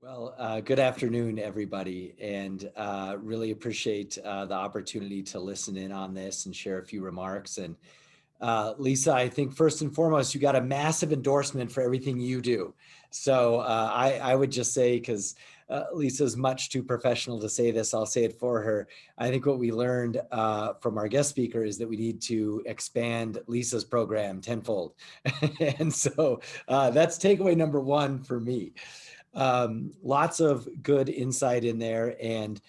Well, good afternoon, everybody, and really appreciate the opportunity to listen in on this and share a few remarks. And Lisa, I think first and foremost, you got a massive endorsement for everything you do. So I would just say, because Lisa's much too professional to say this, I'll say it for her. I think what we learned from our guest speaker is that we need to expand Lisa's program tenfold. And so that's takeaway number one for me. Lots of good insight in there. And,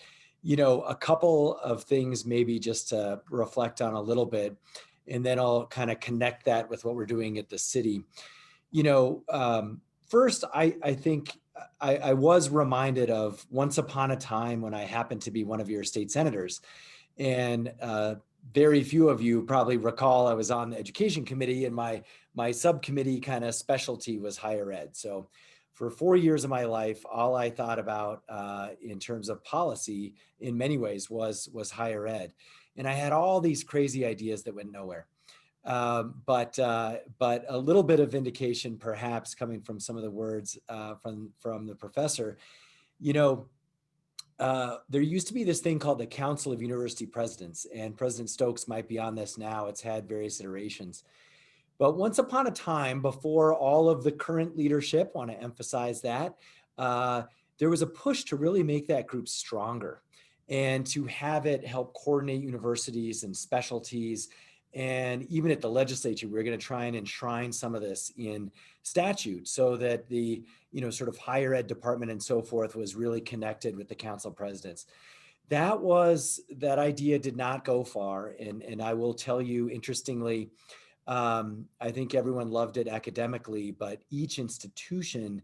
a couple of things maybe just to reflect on a little bit, and then I'll kind of connect that with what we're doing at the city. First, I think I was reminded of once upon a time when I happened to be one of your state senators. And very few of you probably recall I was on the education committee, and my subcommittee kind of specialty was higher ed. So for 4 years of my life, all I thought about in terms of policy in many ways was higher ed. And I had all these crazy ideas that went nowhere. But a little bit of vindication, perhaps, coming from some of the words from the professor. You know, there used to be this thing called the Council of University Presidents, and President Stokes might be on this now. It's had various iterations. But once upon a time, before all of the current leadership, want to emphasize that, there was a push to really make that group stronger and to have it help coordinate universities and specialties. And even at the legislature, we're going to try and enshrine some of this in statute so that the sort of higher ed department and so forth was really connected with the council presidents. That idea did not go far. And I will tell you, interestingly, I think everyone loved it academically, but each institution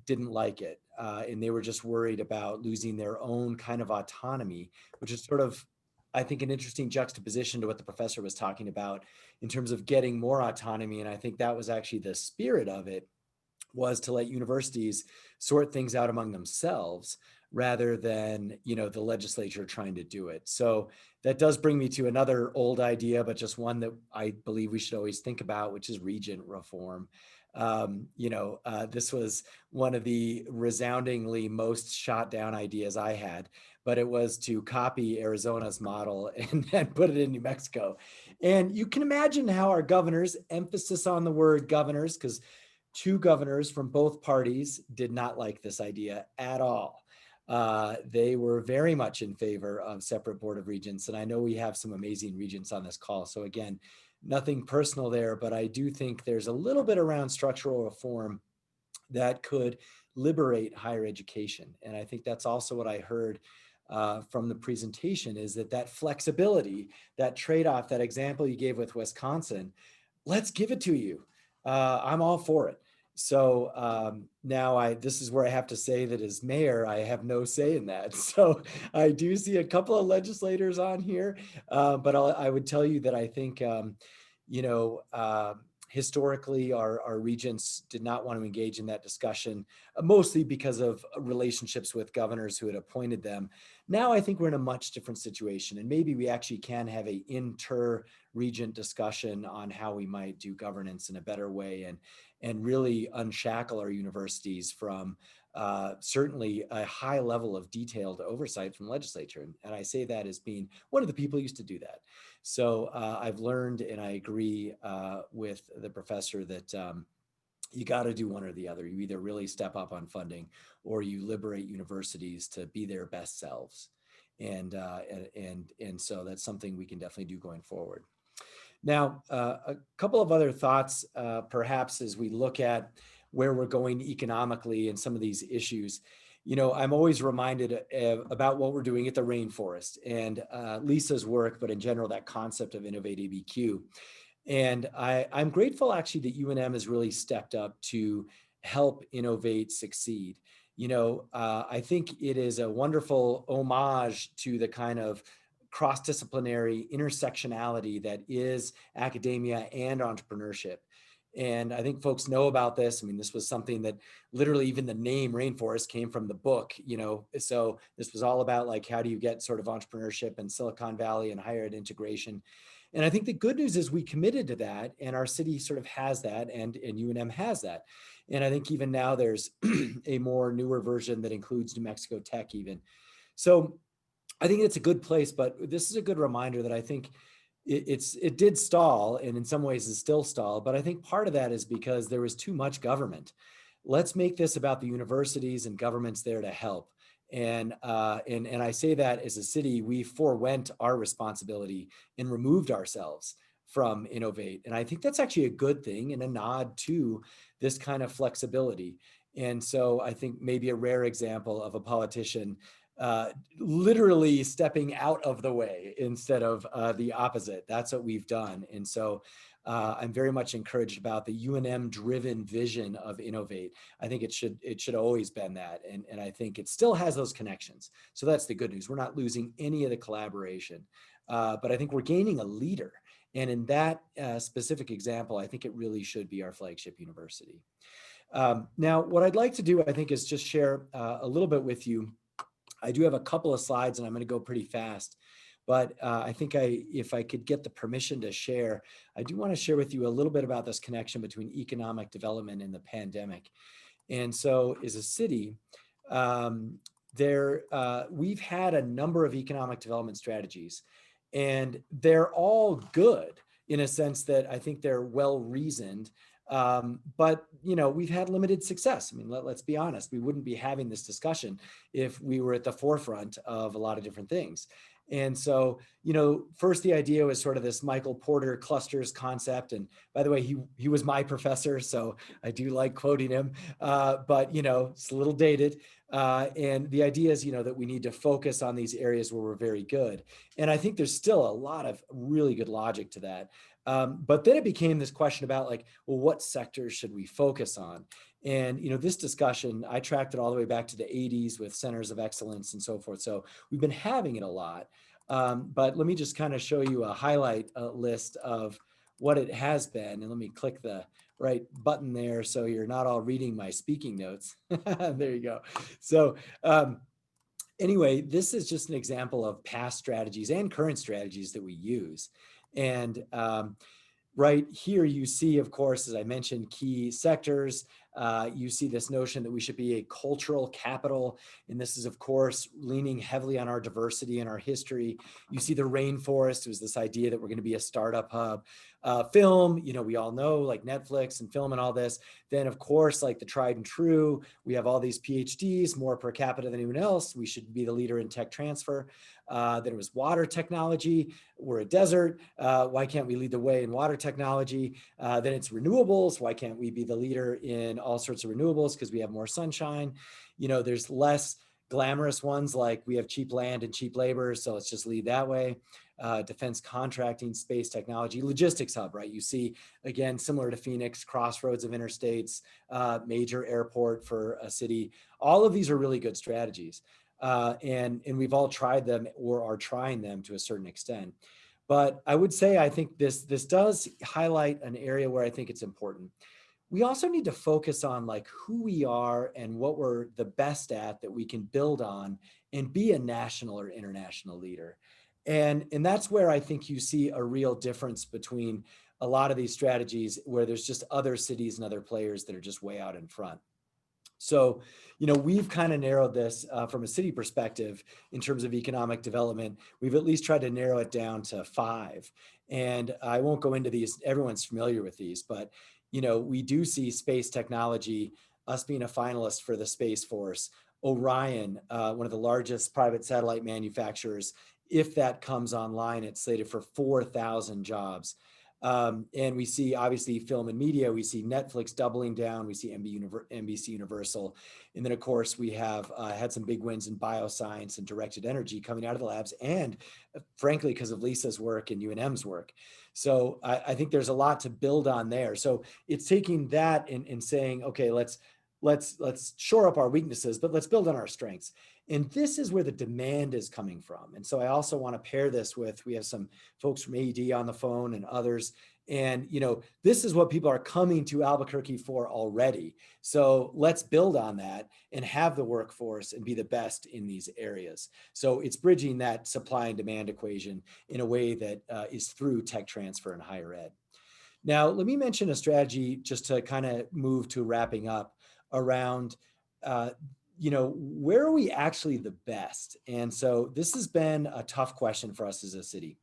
didn't like it. And they were just worried about losing their own kind of autonomy, which is sort of, I think, an interesting juxtaposition to what the professor was talking about in terms of getting more autonomy. And I think that was actually the spirit of it, was to let universities sort things out among themselves rather than the legislature trying to do it. So that does bring me to another old idea, but just one that I believe we should always think about, which is Regent Reform. This was one of the resoundingly most shot down ideas I had, but it was to copy Arizona's model and then put it in New Mexico. And you can imagine how our governors, emphasis on the word governors, because two governors from both parties did not like this idea at all. They were very much in favor of separate board of regents. And I know we have some amazing regents on this call. So again, nothing personal there, but I do think there's a little bit around structural reform that could liberate higher education. And I think that's also what I heard from the presentation, is that flexibility, that trade-off, that example you gave with Wisconsin, let's give it to you. I'm all for it. So now this is where I have to say that as mayor, I have no say in that. So I do see a couple of legislators on here, but I would tell you that I think, historically, our regents did not want to engage in that discussion, mostly because of relationships with governors who had appointed them. Now I think we're in a much different situation, and maybe we actually can have a inter-regent discussion on how we might do governance in a better way and really unshackle our universities from certainly a high level of detailed oversight from the legislature. And I say that as being one of the people who used to do that. So I've learned, and I agree with the professor, that you got to do one or the other. You either really step up on funding, or you liberate universities to be their best selves. And so that's something we can definitely do going forward. Now, a couple of other thoughts, perhaps, as we look at where we're going economically and some of these issues. I'm always reminded about what we're doing at the rainforest and Lisa's work, but in general, that concept of Innovate ABQ. And I'm grateful, actually, that UNM has really stepped up to help Innovate succeed. I think it is a wonderful homage to the kind of cross-disciplinary intersectionality that is academia and entrepreneurship. And I think folks know about this. I mean, this was something that literally even the name Rainforest came from the book, so this was all about, like, how do you get sort of entrepreneurship in Silicon Valley and higher ed integration. And I think the good news is we committed to that, and our city sort of has that, and UNM has that. And I think even now there's a more newer version that includes New Mexico Tech even. So I think it's a good place, but this is a good reminder that I think it did stall, and in some ways is still stalled. But I think part of that is because there was too much government. Let's make this about the universities and governments there to help. And I say that as a city, we forewent our responsibility and removed ourselves from Innovate. And I think that's actually a good thing and a nod to this kind of flexibility. And so I think maybe a rare example of a politician literally stepping out of the way instead of the opposite. That's what we've done. And so I'm very much encouraged about the UNM driven vision of Innovate. I think it should always been that. And I think it still has those connections. So that's the good news. We're not losing any of the collaboration, but I think we're gaining a leader. And in that specific example, I think it really should be our flagship university. Now, what I'd like to do, I think, is just share a little bit with you. I do have a couple of slides and I'm going to go pretty fast, but I think if I could get the permission to share, I do want to share with you a little bit about this connection between economic development and the pandemic. And so as a city, we've had a number of economic development strategies, and they're all good in a sense that I think they're well reasoned. But we've had limited success. I mean, let's be honest. We wouldn't be having this discussion if we were at the forefront of a lot of different things. And so, first the idea was sort of this Michael Porter clusters concept. And by the way, he was my professor, so I do like quoting him. But it's a little dated. And the idea is, that we need to focus on these areas where we're very good. And I think there's still a lot of really good logic to that. But then it became this question about well, what sectors should we focus on? And, this discussion, I tracked it all the way back to the 80s with centers of excellence and so forth. So we've been having it a lot. But let me just kind of show you a highlight list of what it has been. And let me click the right button there so you're not all reading my speaking notes. There you go. So anyway, this is just an example of past strategies and current strategies that we use. And right here, you see, of course, as I mentioned, key sectors. You see this notion that we should be a cultural capital. And this is, of course, leaning heavily on our diversity and our history. You see the rainforest. It was this idea that we're going to be a startup hub. Film, we all know, like Netflix and film and all this. Then, of course, like the tried and true, we have all these PhDs, more per capita than anyone else. We should be the leader in tech transfer. Then it was water technology. We're a desert. Why can't we lead the way in water technology? Then it's renewables. Why can't we be the leader in all sorts of renewables? Because we have more sunshine. There's less glamorous ones, like we have cheap land and cheap labor, so let's just lead that way. Defense contracting, space technology, logistics hub, right? You see, again, similar to Phoenix, crossroads of interstates, major airport for a city. All of these are really good strategies. And we've all tried them or are trying them to a certain extent. But I would say, I think this does highlight an area where I think it's important. We also need to focus on who we are and what we're the best at that we can build on and be a national or international leader. And that's where I think you see a real difference between a lot of these strategies where there's just other cities and other players that are just way out in front. So, we've kind of narrowed this from a city perspective in terms of economic development. We've at least tried to narrow it down to 5. And I won't go into these. Everyone's familiar with these, but, we do see space technology, us being a finalist for the Space Force, Orion, one of the largest private satellite manufacturers. If that comes online, it's slated for 4,000 jobs. And we see, obviously, film and media. We see Netflix doubling down. We see NBC Universal. And then, of course, we have had some big wins in bioscience and directed energy coming out of the labs. And frankly, because of Lisa's work and UNM's work. So I think there's a lot to build on there. So it's taking that and saying, okay, let's shore up our weaknesses, but let's build on our strengths. And this is where the demand is coming from. And so I also want to pair this with, we have some folks from AED on the phone and others. And, this is what people are coming to Albuquerque for already. So let's build on that and have the workforce and be the best in these areas. So it's bridging that supply and demand equation in a way that is through tech transfer and higher ed. Now, let me mention a strategy just to kind of move to wrapping up around, where are we actually the best? And so this has been a tough question for us as a city.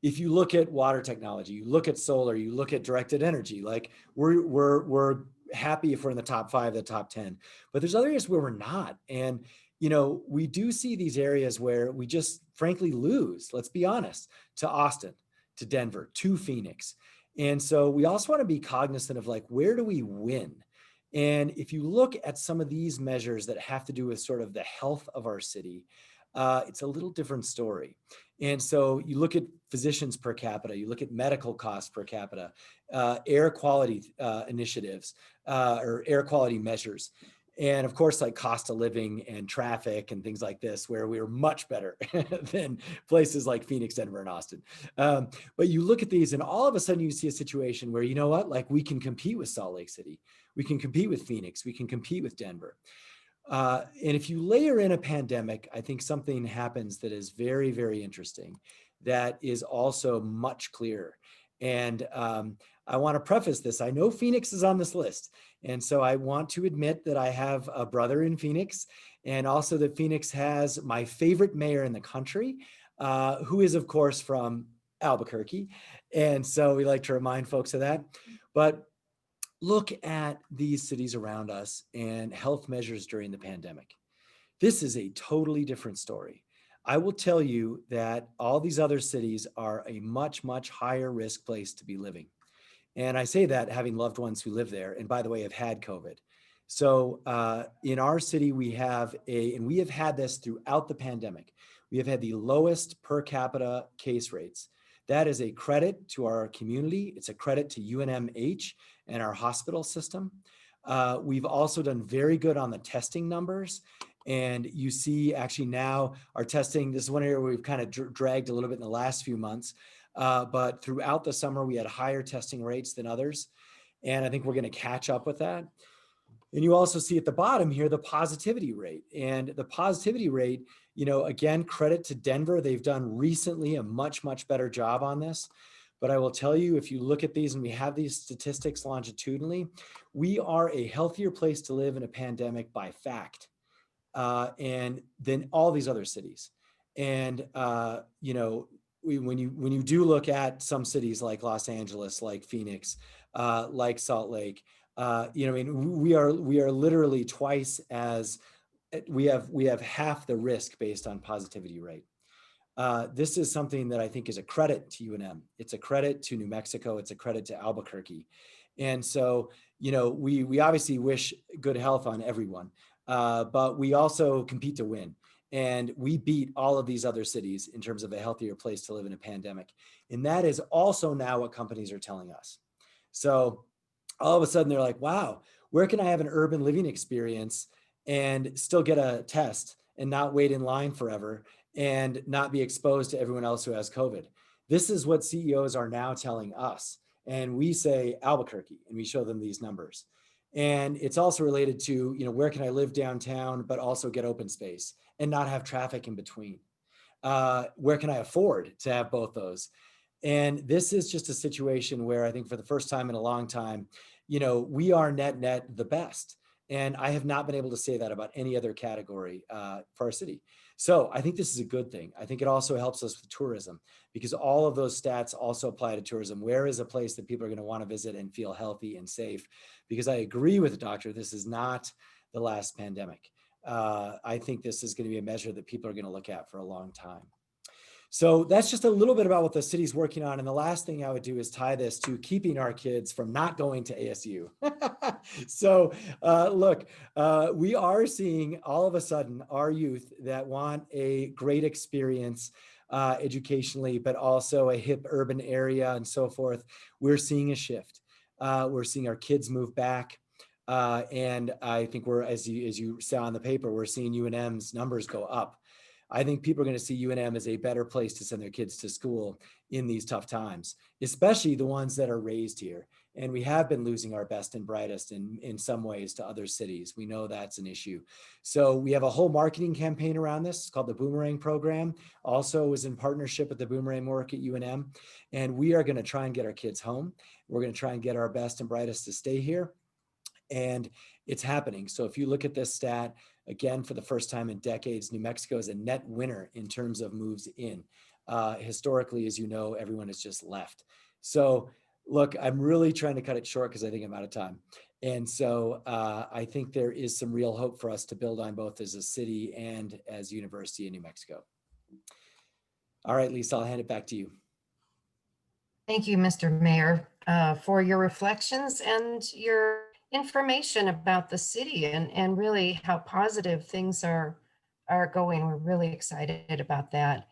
If you look at water technology, you look at solar, you look at directed energy, like we're happy if we're in the top 5, the top 10, but there's other areas where we're not. And, we do see these areas where we just frankly lose, let's be honest, to Austin, to Denver, to Phoenix. And so we also want to be cognizant of like, where do we win? And if you look at some of these measures that have to do with sort of the health of our city, it's a little different story. And so you look at physicians per capita, you look at medical costs per capita, air quality initiatives or air quality measures. And of course, like cost of living and traffic and things like this, where we are much better than places like Phoenix, Denver, and Austin. But you look at these and all of a sudden you see a situation where, like we can compete with Salt Lake City, we can compete with Phoenix, we can compete with Denver. And if you layer in a pandemic, I think something happens that is very, very interesting, that is also much clearer. And I want to preface this. I know Phoenix is on this list. And so I want to admit that I have a brother in Phoenix, and also that Phoenix has my favorite mayor in the country, who is, of course, from Albuquerque. And so we like to remind folks of that. But look at these cities around us and health measures during the pandemic. This is a totally different story. I will tell you that all these other cities are a much, much higher risk place to be living. And I say that having loved ones who live there, and by the way, have had COVID. So in our city, we have and we have had this throughout the pandemic, we have had the lowest per capita case rates. That is a credit to our community. It's a credit to UNMH and our hospital system. We've also done very good on the testing numbers. And you see actually now our testing, this is one area where we've kind of dragged a little bit in the last few months. But throughout the summer, we had higher testing rates than others. And I think we're going to catch up with that. And you also see at the bottom here, the positivity rate. And the positivity rate, again, credit to Denver. They've done recently a much, much better job on this. But I will tell you, if you look at these and we have these statistics longitudinally, we are a healthier place to live in a pandemic by fact, and than all these other cities. And, when you do look at some cities like Los Angeles, like Phoenix, like Salt Lake, we are literally twice as we have half the risk based on positivity rate. This is something that I think is a credit to UNM. It's a credit to New Mexico. It's a credit to Albuquerque. And so, we obviously wish good health on everyone, but we also compete to win. And we beat all of these other cities in terms of a healthier place to live in a pandemic. And that is also now what companies are telling us. So all of a sudden they're like, wow, where can I have an urban living experience and still get a test and not wait in line forever and not be exposed to everyone else who has COVID? This is what CEOs are now telling us. And we say Albuquerque, and we show them these numbers. And it's also related to, where can I live downtown, but also get open space and not have traffic in between? Where can I afford to have both those? And this is just a situation where I think for the first time in a long time, we are net the best. And I have not been able to say that about any other category for our city. So I think this is a good thing. I think it also helps us with tourism, because all of those stats also apply to tourism. Where is a place that people are going to want to visit and feel healthy and safe? Because I agree with the doctor, this is not the last pandemic. I think this is going to be a measure that people are going to look at for a long time. So that's just a little bit about what the city's working on. And the last thing I would do is tie this to keeping our kids from not going to ASU. So look, we are seeing all of a sudden our youth that want a great experience educationally, but also a hip urban area and so forth. We're seeing a shift. We're seeing our kids move back. And I think as you saw on the paper, we're seeing UNM's numbers go up. I think people are going to see UNM as a better place to send their kids to school in these tough times, especially the ones that are raised here. And we have been losing our best and brightest in some ways to other cities. We know that's an issue. So we have a whole marketing campaign around this. It's called the Boomerang Program. Also is in partnership with the Boomerang work at UNM. And we are going to try and get our kids home. We're going to try and get our best and brightest to stay here. And it's happening. So if you look at this stat, again, for the first time in decades, New Mexico is a net winner in terms of moves in. Historically, as you know, everyone has just left. So look, I'm really trying to cut it short because I think I'm out of time. And so I think there is some real hope for us to build on both as a city and as University of New Mexico. All right, Lisa, I'll hand it back to you. Thank you, Mr. Mayor, for your reflections and your information about the city and really how positive things are going. We're really excited about that.